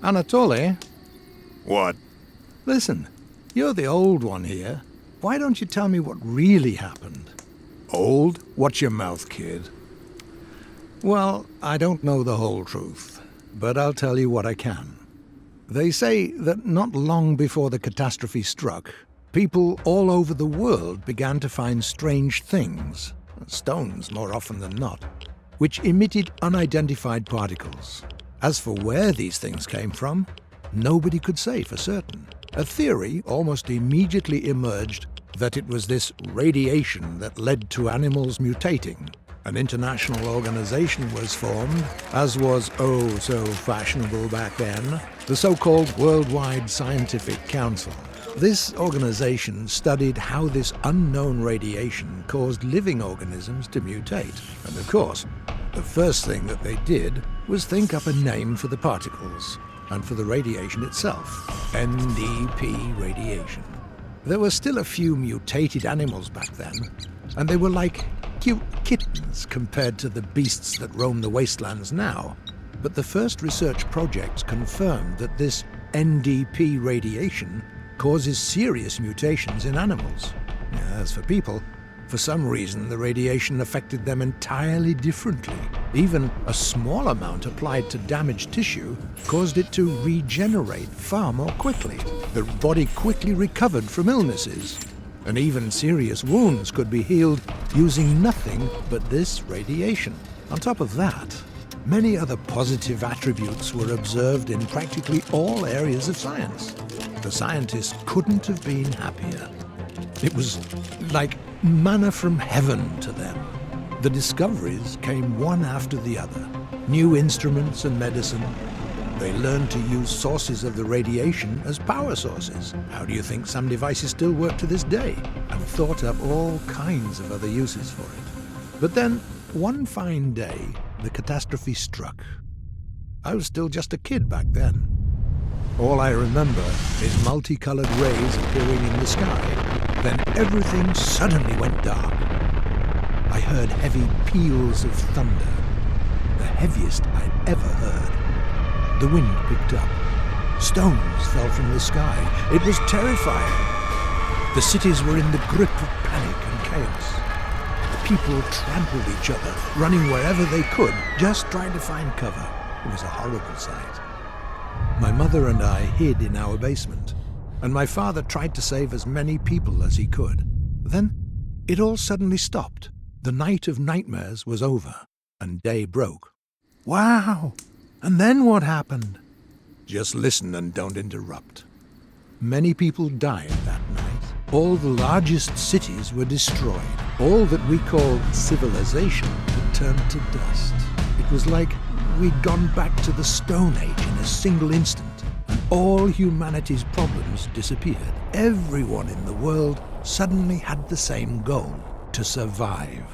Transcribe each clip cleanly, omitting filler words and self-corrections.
Anatoly, What? listen, you're the old one here. Why don't you tell me what really happened? Old? Watch your mouth, kid. Well, I don't know the whole truth, but I'll tell you what I can. They say that not long before the catastrophe struck, people all over the world began to find strange things, stones more often than not, which emitted unidentified particles. As for where these things came from, nobody could say for certain. A theory almost immediately emerged that it was this radiation that led to animals mutating. An international organization was formed, as was oh so fashionable back then, the so-called Worldwide Scientific Council. This organization studied how this unknown radiation caused living organisms to mutate. And of course, the first thing that they did was think up a name for the particles and for the radiation itself, NDP radiation. There were still a few mutated animals back then, and they were like cute kittens compared to the beasts that roam the wastelands now. But the first research projects confirmed that this NDP radiation causes serious mutations in animals. As for people, for some reason the radiation affected them entirely differently. Even a small amount applied to damaged tissue caused it to regenerate far more quickly. The body quickly recovered from illnesses, and even serious wounds could be healed using nothing but this radiation. On top of that, many other positive attributes were observed in practically all areas of science. The scientists couldn't have been happier. It was like manna from heaven to them. The discoveries came one after the other. New instruments and medicine. They learned to use sources of the radiation as power sources. How do you think some devices still work to this day? And thought up all kinds of other uses for it. But then, one fine day, the catastrophe struck. I was still just a kid back then. All I remember is multicolored rays appearing in the sky. Then everything suddenly went dark. I heard heavy peals of thunder, the heaviest I'd ever heard. The wind picked up. Stones fell from the sky. It was terrifying. The cities were in the grip of panic and chaos. The people trampled each other, running wherever they could, just trying to find cover. It was a horrible sight. My mother and I hid in our basement, and my father tried to save as many people as he could. Then it all suddenly stopped. The night of nightmares was over, and day broke. Wow! And then what happened? Just listen and don't interrupt. Many people died that night. All the largest cities were destroyed. All that we called civilization had turned to dust. It was like we'd gone back to the Stone Age in a single instant, and all humanity's problems disappeared. Everyone in the world suddenly had the same goal: to survive.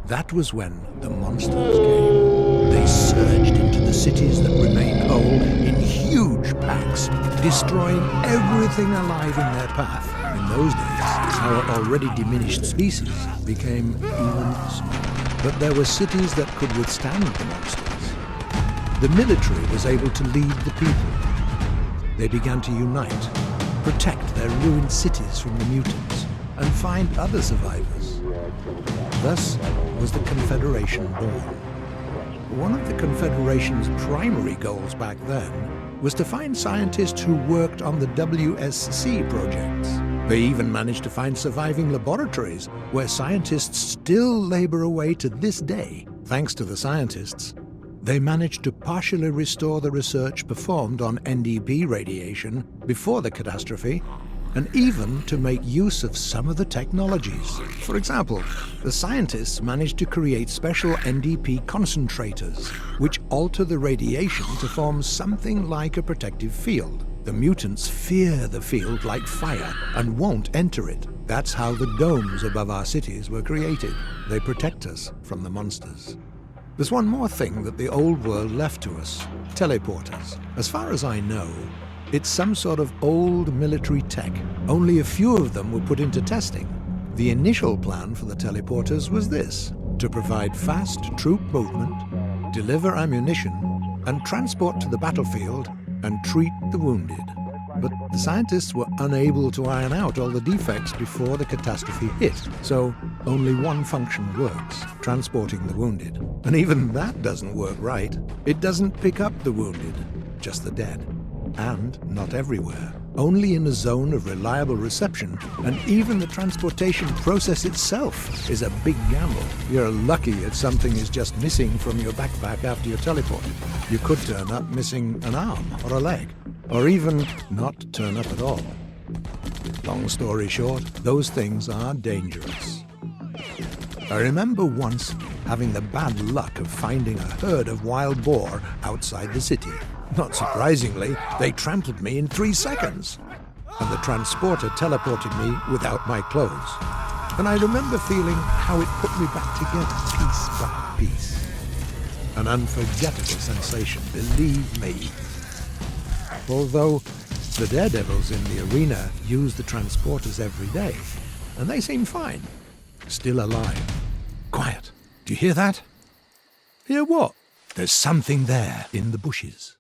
That was when the monsters came. They surged into the cities that remained whole in huge packs, destroying everything alive in their path. In those days, our already diminished species became even smaller. But there were cities that could withstand the monsters. The military was able to lead the people. They began to unite, protect their ruined cities from the mutants, and find other survivors. Thus was the Confederation born. One of the Confederation's primary goals back then was to find scientists who worked on the WSC projects. They even managed to find surviving laboratories where scientists still labor away to this day. Thanks to the scientists, they managed to partially restore the research performed on NDP radiation before the catastrophe, and even to make use of some of the technologies. For example, the scientists managed to create special NDP concentrators, which alter the radiation to form something like a protective field. The mutants fear the field like fire and won't enter it. That's how the domes above our cities were created. They protect us from the monsters. There's one more thing that the old world left to us: teleporters. As far as I know, it's some sort of old military tech. Only a few of them were put into testing. The initial plan for the teleporters was this: to provide fast troop movement, deliver ammunition, and transport to the battlefield and treat the wounded. But the scientists were unable to iron out all the defects before the catastrophe hit, so only one function works, transporting the wounded. And even that doesn't work right. It doesn't pick up the wounded, just the dead. And not everywhere. Only in a zone of reliable reception, and even the transportation process itself is a big gamble. You're lucky if something is just missing from your backpack after you teleport. You could turn up missing an arm or a leg, or even not turn up at all. Long story short, those things are dangerous. I remember once having the bad luck of finding a herd of wild boar outside the city. Not surprisingly, they trampled me in 3 seconds, and the transporter teleported me without my clothes. And I remember feeling how it put me back together piece by piece. An unforgettable sensation, believe me. Although the daredevils in the arena use the transporters every day, and they seem fine, still alive. Quiet. Do you hear that? Hear what? There's something there in the bushes.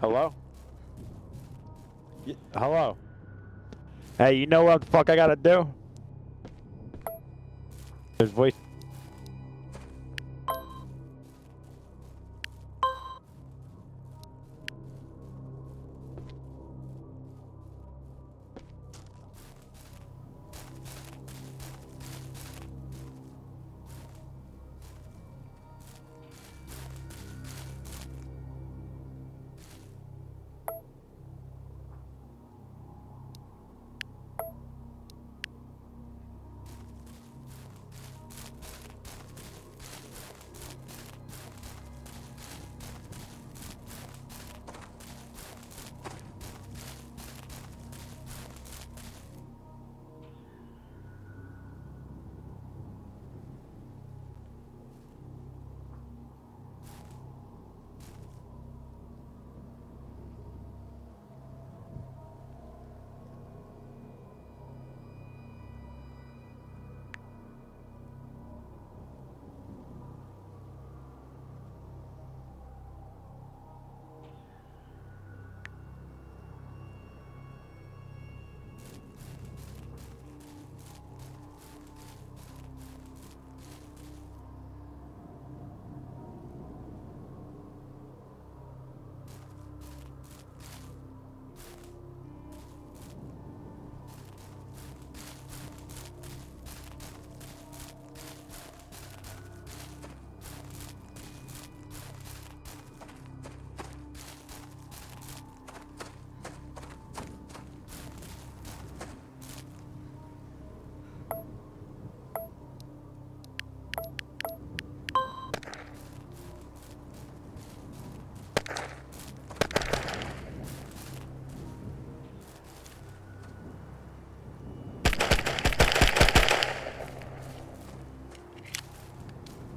Hello? Hello? Hey, you know what the fuck I gotta do? There's voice.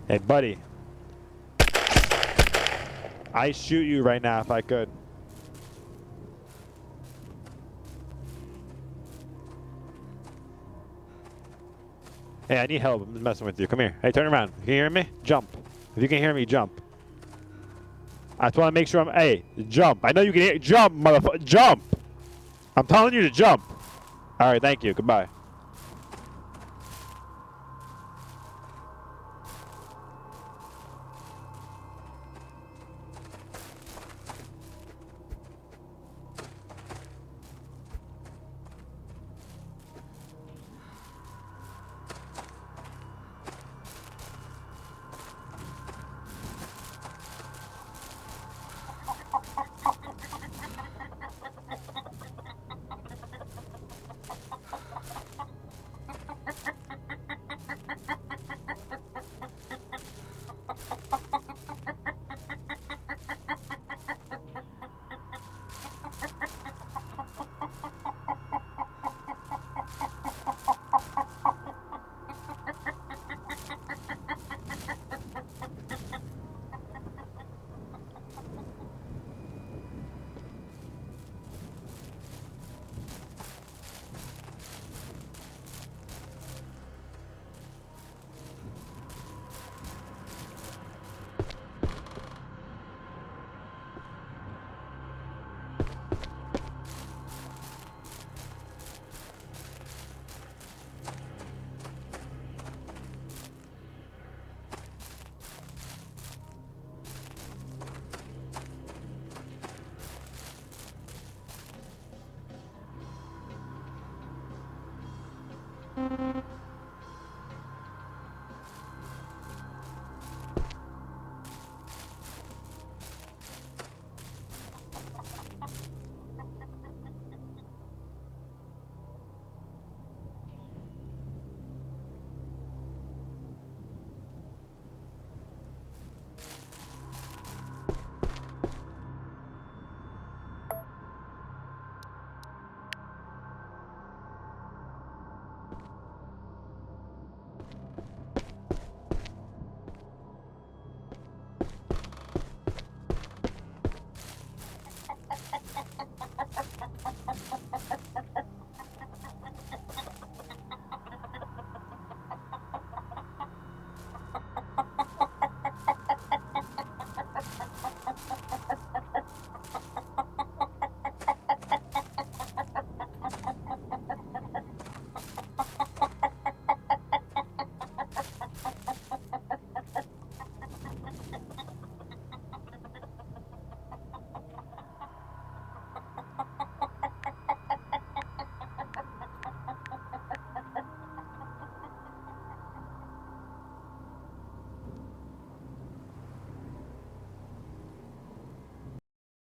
Hey, buddy. I shoot you right now if I could. Hey, I need help. I'm just messing with you. Come here. Hey, turn around. Can you hear me? Jump. If you can hear me, jump. I just want to make sure I'm... Hey, jump. I know you can hear... Jump, motherfucker. Jump. I'm telling you to jump. All right, thank you. Goodbye.